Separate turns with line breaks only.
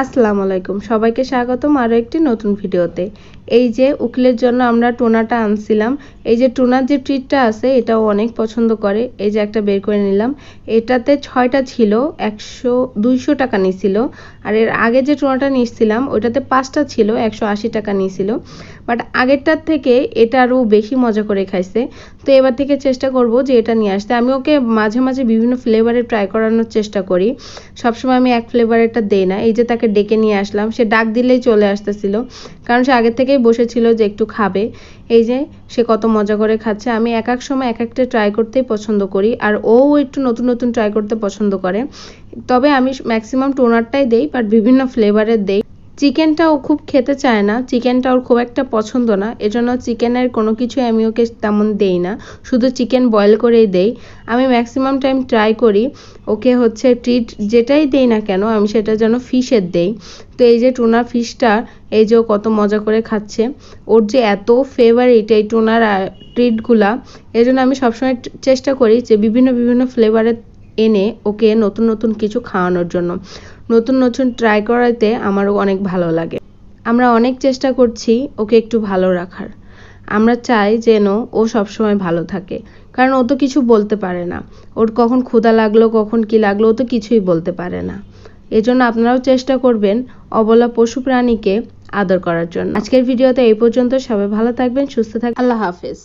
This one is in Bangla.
আসসালামু আলাইকুম, সবাইকে স্বাগতম আরও একটি নতুন ভিডিওতে। এই যে উকিলের জন্য আমরা টুনাটা আনছিলাম। এই যে টুনার যে ট্রিটটা আছে এটাও অনেক পছন্দ করে। এই যে একটা বের করে নিলাম। এটাতে 6টা ছিল, 200 টাকা নিছিল। আর এর আগে যে টুনাটা নিয়েছিলাম ওইটাতে 5টা ছিল, 180 টাকা নিয়েছিল। বাট আগেরটার থেকে এটা আরও বেশি মজা করে খাইছে। তো এবার থেকে চেষ্টা করব যে এটা নিয়ে আসতে। আমি ওকে মাঝে মাঝে বিভিন্ন ফ্লেভারে ট্রাই করানোর চেষ্টা করি। সবসময় আমি এক ফ্লেভারেরটা দেই না। এই যে তাকে ডেকে নিয়ে আসলাম, সে ডাক দিলেই চলে আসতেছিল, কারণ সে আগে থেকেই বসেছিল যে একটু খাবে। এই যে সে কত মজা করে খাচ্ছে। আমি এক এক সময় এক একটা ট্রাই করতেই পছন্দ করি, আর ও একটু নতুন নতুন ট্রাই করতে পছন্দ করে। তবে আমি ম্যাক্সিমাম টোনারটাই দেই, বাট বিভিন্ন ফ্লেভারের দেই। চিকেনটা ও খুব খেতে চায় না, চিকেনটা ওর খুব একটা পছন্দ না, এজন্য চিকেনের কোনো কিছু আমি ওকে তেমন দেই না, শুধু চিকেন বয়েল করেই দেই। আমি ম্যাক্সিমাম টাইম ট্রাই করি ওকে হচ্ছে ট্রিট যেটাই দেই না কেন আমি সেটা যেন ফিশের দেই। তো এই যে টুনা ফিশটা, এই যে ও কত মজা করে খাচ্ছে। ওর যে এত ফেভারিট এই টুনার ট্রিটগুলা, এই জন্য আমি সবসময় চেষ্টা করি যে বিভিন্ন বিভিন্ন ফ্লেভারের এনে ওকে নতুন নতুন কিছু খাওয়ানোর জন্য। নতুন নতুন ট্রাই করাতে আমারও অনেক ভালো লাগে। আমরা অনেক চেষ্টা করছি ওকে একটু ভালো রাখার। আমরা চাই যেন ও সবসময় ভালো থাকে, কারণ ও তো কিছু বলতে পারে না। ওর কখন ক্ষুধা লাগলো কখন কি লাগলো ও তো কিছুই বলতে পারে না। এজন্য আপনারাও চেষ্টা করবেন অবলা পশু প্রাণীকে আদর করার জন্য। আজকের ভিডিওতে এই পর্যন্ত। সবাই ভালো থাকবেন, সুস্থ থাকবেন। আল্লাহ হাফেজ।